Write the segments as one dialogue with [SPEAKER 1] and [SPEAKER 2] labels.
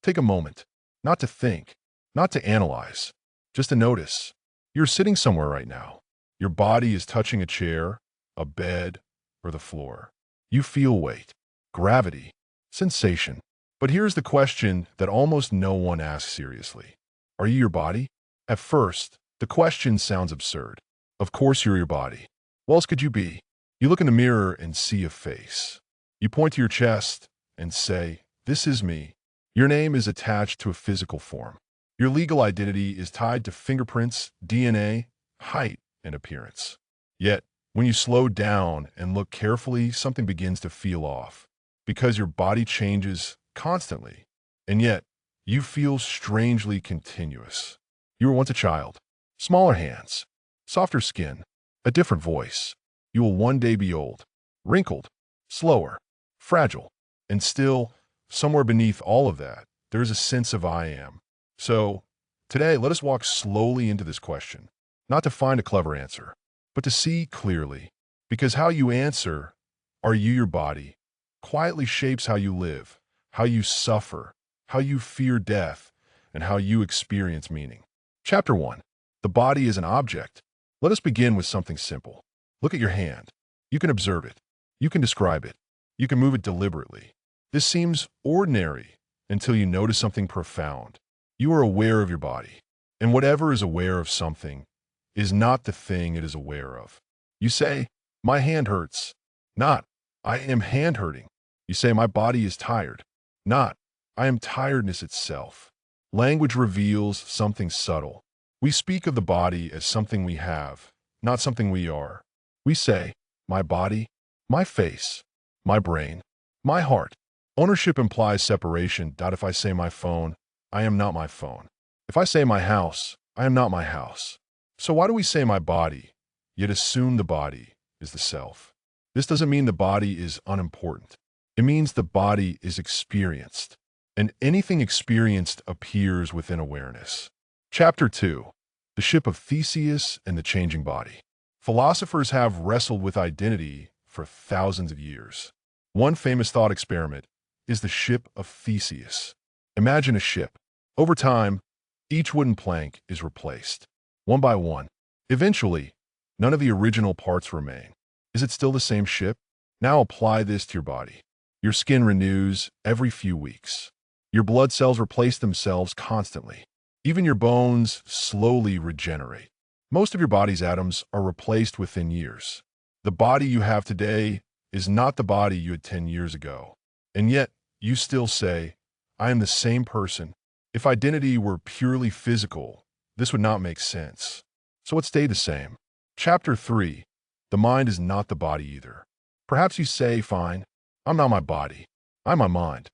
[SPEAKER 1] Take a moment, not to think, not to analyze, just to notice. You're sitting somewhere right now. Your body is touching a chair, a bed, or the floor. You feel weight, gravity, sensation. But here's the question that almost no one asks seriously. Are you your body? At first, the question sounds absurd. Of course you're your body. What else could you be? You look in the mirror and see a face. You point to your chest and say, "This is me." Your name is attached to a physical form. Your legal identity is tied to fingerprints, DNA, height, and appearance. Yet, when you slow down and look carefully, something begins to feel off. Because your body changes constantly, and yet you feel strangely continuous. You were once a child. Smaller hands, softer skin, a different voice. You will one day be old, wrinkled, slower, fragile, and still, somewhere beneath all of that, there is a sense of I am. So, today, let us walk slowly into this question, not to find a clever answer, but to see clearly. Because how you answer, "Are you your body?" quietly shapes how you live, how you suffer, how you fear death, and how you experience meaning. Chapter 1. The body is an object. Let us begin with something simple. Look at your hand. You can observe it. You can describe it. You can move it deliberately. This seems ordinary until you notice something profound. You are aware of your body, and whatever is aware of something is not the thing it is aware of. You say, "My hand hurts," not, "I am hand hurting." You say, "My body is tired," not, "I am tiredness itself." Language reveals something subtle. We speak of the body as something we have, not something we are. We say, "My body, my face, my brain, my heart." Ownership implies separation. If I say my phone, I am not my phone. If I say my house, I am not my house. So why do we say my body, yet assume the body is the self? This doesn't mean the body is unimportant. It means the body is experienced, and anything experienced appears within awareness. Chapter 2. The Ship of Theseus and the Changing Body. Philosophers have wrestled with identity for thousands of years. One famous thought experiment is the Ship of Theseus. Imagine a ship. Over time, each wooden plank is replaced, one by one. Eventually, none of the original parts remain. Is it still the same ship? Now apply this to your body. Your skin renews every few weeks. Your blood cells replace themselves constantly. Even your bones slowly regenerate. Most of your body's atoms are replaced within years. The body you have today is not the body you had 10 years ago. And yet, you still say, "I am the same person." If identity were purely physical, this would not make sense. So what stayed the same? Chapter 3. The mind is not the body either. Perhaps you say, "Fine, I'm not my body. I'm my mind."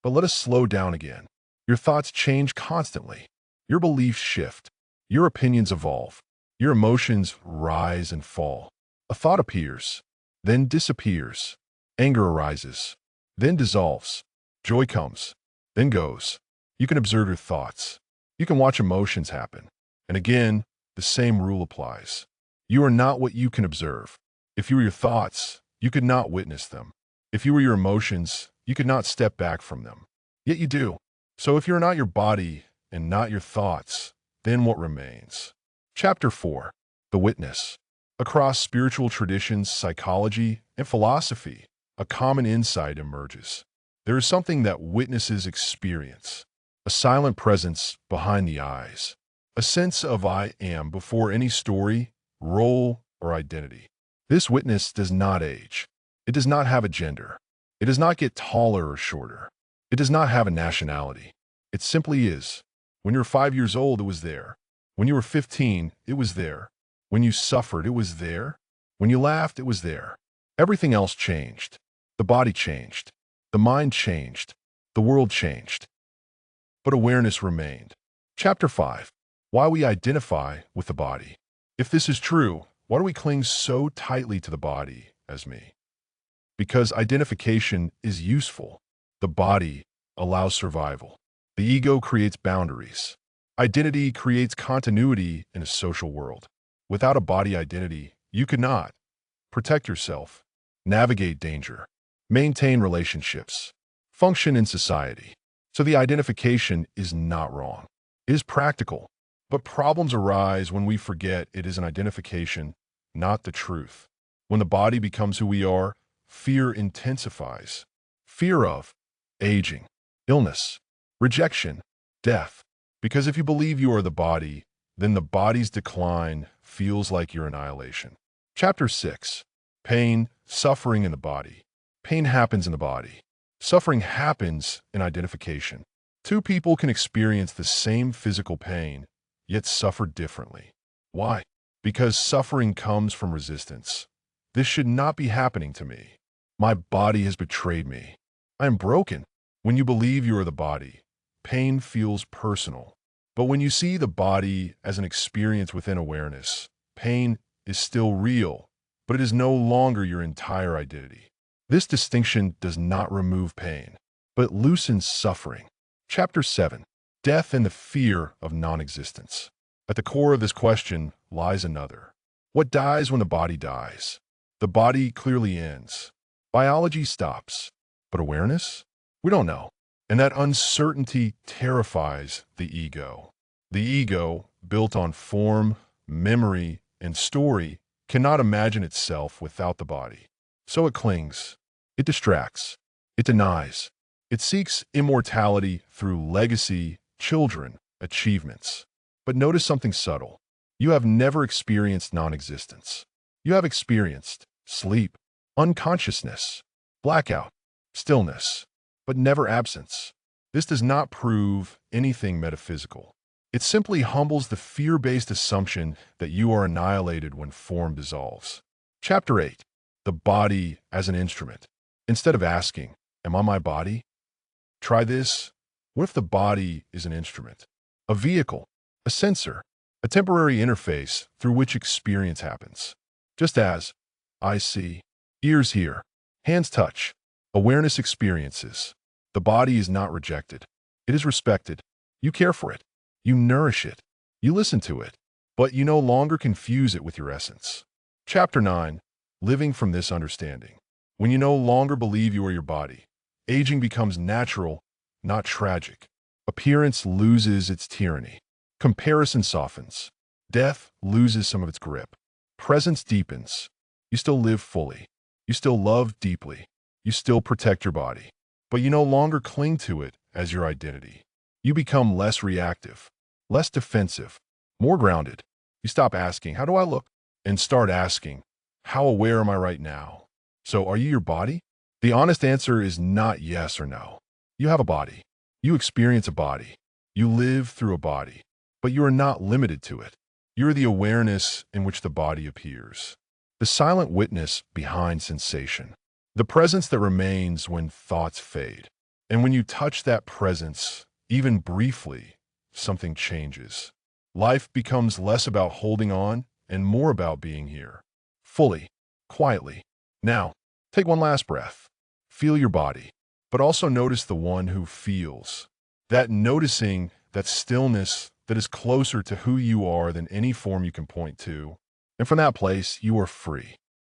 [SPEAKER 1] But let us slow down again. Your thoughts change constantly. Your beliefs shift. Your opinions evolve. Your emotions rise and fall. A thought appears, then disappears. Anger arises, then dissolves. Joy comes, then goes. You can observe your thoughts. You can watch emotions happen. And again, the same rule applies. You are not what you can observe. If you were your thoughts, you could not witness them. If you were your emotions, you could not step back from them. Yet you do. So if you're not your body and not your thoughts, then what remains? Chapter 4. The Witness. Across spiritual traditions, psychology, and philosophy, a common insight emerges. There is something that witnesses experience, a silent presence behind the eyes, a sense of I am before any story, role, or identity. This witness does not age. It does not have a gender. It does not get taller or shorter. It does not have a nationality. It simply is. When you were 5 years old, it was there. When you were 15, it was there. When you suffered, it was there. When you laughed, it was there. Everything else changed. The body changed. The mind changed. The world changed. But awareness remained. Chapter 5. Why we identify with the body. If this is true, why do we cling so tightly to the body as me? Because identification is useful. The body allows survival. The ego creates boundaries. Identity creates continuity in a social world. Without a body identity, you could not protect yourself, navigate danger, maintain relationships, function in society. So the identification is not wrong. It is practical. But problems arise when we forget it is an identification, not the truth. When the body becomes who we are, fear intensifies. Fear of aging, illness, rejection, death. Because if you believe you are the body, then the body's decline feels like your annihilation. Chapter 6. Pain, suffering in the body. Pain happens in the body. Suffering happens in identification. Two people can experience the same physical pain, yet suffer differently. Why? Because suffering comes from resistance. This should not be happening to me. My body has betrayed me. I am broken. When you believe you are the body, pain feels personal. But when you see the body as an experience within awareness, pain is still real, but it is no longer your entire identity. This distinction does not remove pain, but loosens suffering. Chapter 7. Death and the fear of non-existence. At the core of this question lies another. What dies when the body dies? The body clearly ends. Biology stops. But awareness? We don't know. And that uncertainty terrifies the ego. The ego, built on form, memory, and story, cannot imagine itself without the body. So it clings. It distracts. It denies. It seeks immortality through legacy, children, achievements. But notice something subtle. You have never experienced non-existence. You have experienced sleep, unconsciousness, blackout, stillness, but never absence. This does not prove anything metaphysical. It simply humbles the fear-based assumption that you are annihilated when form dissolves. Chapter 8. The body as an instrument. Instead of asking, am I my body? Try this. What if the body is an instrument? A vehicle, a sensor, a temporary interface through which experience happens. Just as eyes see, ears hear, hands touch, awareness experiences. The body is not rejected. It is respected. You care for it. You nourish it. You listen to it. But you no longer confuse it with your essence. Chapter 9. Living from this understanding. When you no longer believe you are your body, aging becomes natural, not tragic. Appearance loses its tyranny. Comparison softens. Death loses some of its grip. Presence deepens. You still live fully. You still love deeply. You still protect your body. But you no longer cling to it as your identity. You become less reactive, less defensive, more grounded. You stop asking, how do I look? And start asking, how aware am I right now? So are you your body? The honest answer is not yes or no. You have a body. You experience a body. You live through a body. But you are not limited to it. You are the awareness in which the body appears. The silent witness behind sensation. The presence that remains when thoughts fade. And when you touch that presence, even briefly, something changes. Life becomes less about holding on and more about being here. Fully, quietly. Now, take one last breath. Feel your body, but also notice the one who feels. That noticing, that stillness that is closer to who you are than any form you can point to. And from that place, you are free.